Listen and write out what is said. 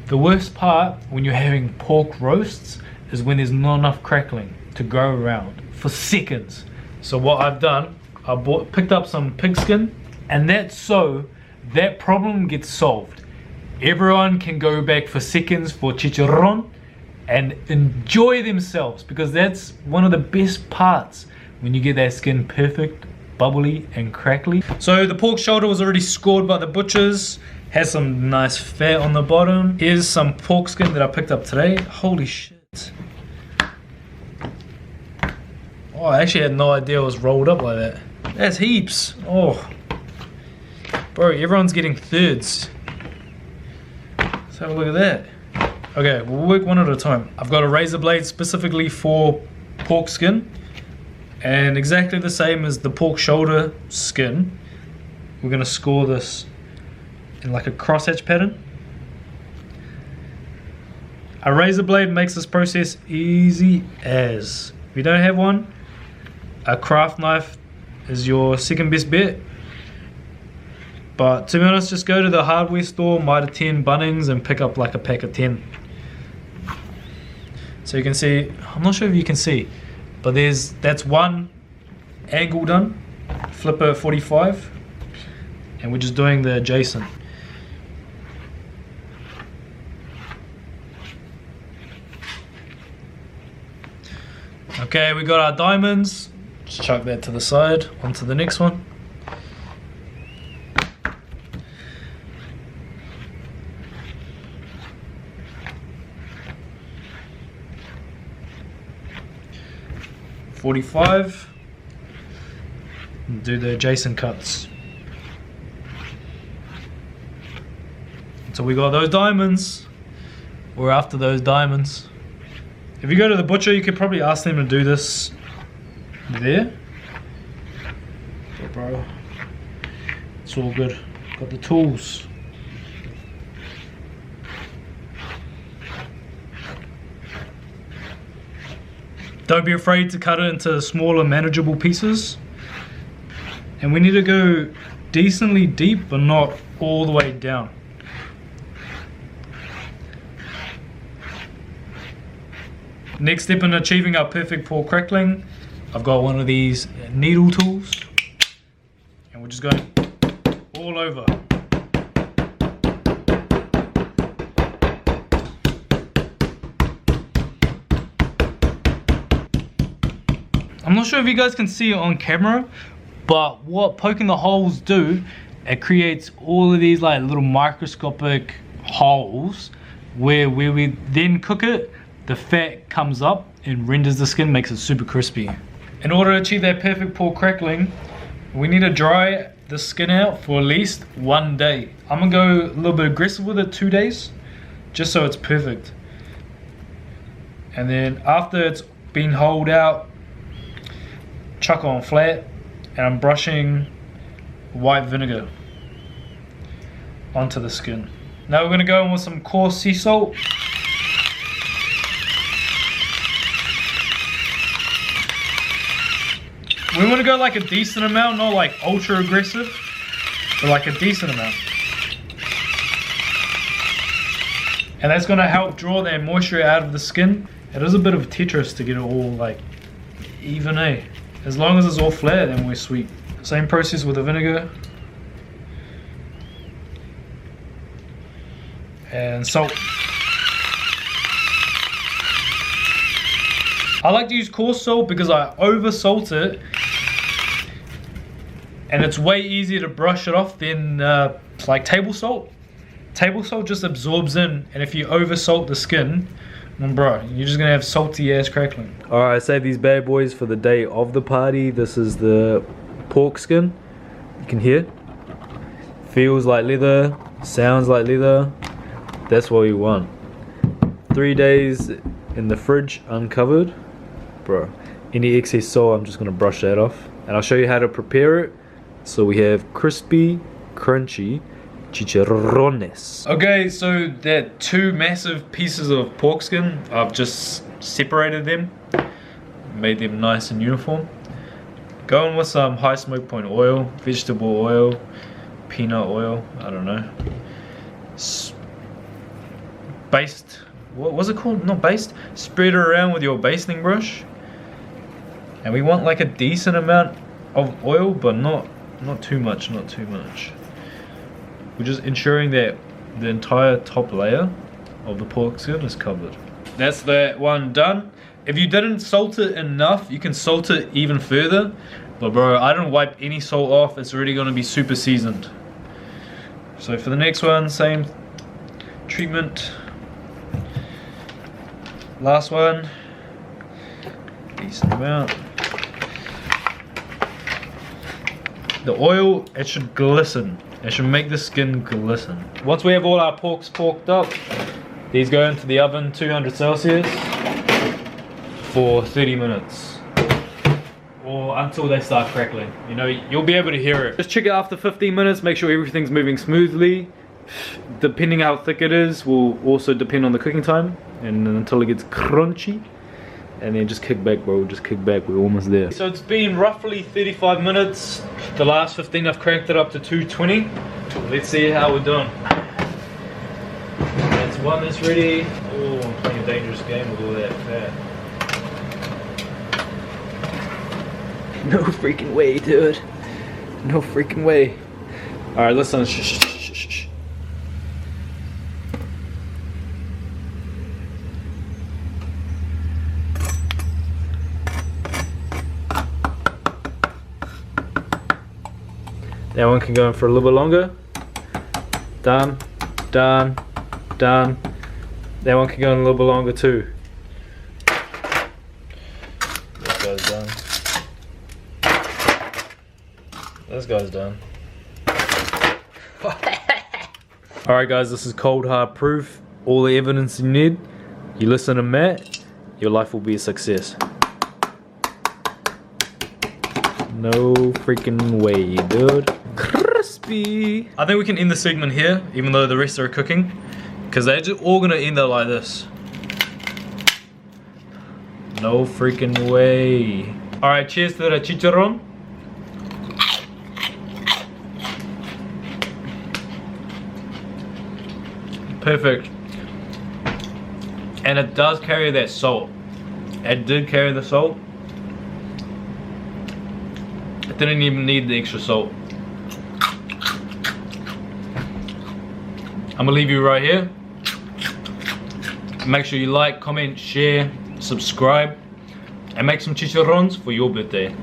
The worst part when you're having pork roasts is when there's not enough crackling to go around for seconds. So what I've done, I picked up some pig skin, and that's so that problem gets solved. Everyone can go back for seconds for chicharron and enjoy themselves, because that's one of the best parts, when you get that skin perfect, bubbly and crackly. So the pork shoulder was already scored by the butchers, has some nice fat on the bottom. Here's some pork skin that I picked up today. Holy shit. Oh, I actually had no idea it was rolled up like that. That's heaps. Oh, bro, everyone's getting thirds. Let's have a look at that. Okay, we'll work one at a time. I've got a razor blade specifically for pork skin, and exactly the same as the pork shoulder skin, we're gonna score this in like a crosshatch pattern. A razor blade makes this process easy as. If you don't have one, a craft knife is your second best bet. But to be honest, just go to the hardware store, Mitre 10, Bunnings, and pick up like a pack of 10. So you can see, I'm not sure if you can see, but that's one angle done, flipper 45, and we're just doing the adjacent. Okay, we got our diamonds. Just chuck that to the side, onto the next one. .45, and do the adjacent cuts. So we got those diamonds. We're after those diamonds. If you go to the butcher, you could probably ask them to do this there. But bro, it's all good. Got the tools. Don't be afraid to cut it into smaller, manageable pieces. And we need to go decently deep, but not all the way down. Next step in achieving our perfect pork crackling, I've got one of these needle tools, and we're just going all over. I'm not sure if you guys can see it on camera, but what poking the holes do, it creates all of these like little microscopic holes where we then cook it, the fat comes up and renders the skin, makes it super crispy. In order to achieve that perfect pork crackling, we need to dry the skin out for at least 1 day. I'm gonna go a little bit aggressive with it, 2 days, just so it's perfect. And then after it's been holed out, chuck on flat, and I'm brushing white vinegar onto the skin. Now we're going to go in with some coarse sea salt. We want to go like a decent amount, not like ultra aggressive, but like a decent amount. And that's going to help draw that moisture out of the skin. It is a bit of Tetris to get it all like even, eh? As long as it's all flat, then we're sweet. Same process with the vinegar. And salt. I like to use coarse salt because I over salt it, and it's way easier to brush it off than like table salt. Table salt just absorbs in, and if you over salt the skin, bro, you're just gonna have salty ass crackling. Alright, I saved these bad boys for the day of the party. This is the pork skin. You can hear. Feels like leather, sounds like leather. That's what we want. 3 days in the fridge, uncovered. Bro, any excess salt, I'm just gonna brush that off. And I'll show you how to prepare it. So we have crispy, crunchy chicharrones. Okay, so they're 2 massive pieces of pork skin. I've just separated them, made them nice and uniform. Going with some high smoke point oil, vegetable oil, peanut oil, I don't know. baste, what was it called? Not baste, spread it around with your basting brush. And we want like a decent amount of oil, but not too much, not too much. We're just ensuring that the entire top layer of the pork skin is covered. That's that one done. If you didn't salt it enough, you can salt it even further. But bro, I didn't wipe any salt off. It's already gonna be super seasoned. So for the next one, same treatment. Last one, decent amount. The oil, it should glisten. It should make the skin glisten. Once we have all our porks porked up, these go into the oven, 200 Celsius, for 30 minutes. Or until they start crackling. You know, you'll be able to hear it. Just check it after 15 minutes, make sure everything's moving smoothly. Depending how thick it is will also depend on the cooking time. And until it gets crunchy. And then just kick back, bro, just kick back, we're almost there. So it's been roughly 35 minutes. The last 15 I've cranked it up to 220. Let's see how we're doing. That's one that's ready. Oh, I'm playing a dangerous game with all that fat. No freaking way, dude. No freaking way. Alright, listen. Shh. That one can go in for a little bit longer. Done. That one can go in a little bit longer too. This guy's done. This guy's done. Alright guys, this is cold hard proof. All the evidence you need. You listen to Matt, your life will be a success. No freaking way, dude. Crispy. I think we can end the segment here, even though the rest are cooking, because they're just all gonna end up like this. No freaking way. Alright, cheers to the chicharron. Perfect. And it does carry that salt. It did carry the salt. It didn't even need the extra salt. I'm gonna leave you right here. Make sure you like, comment, share, subscribe, and make some chicharrones for your birthday.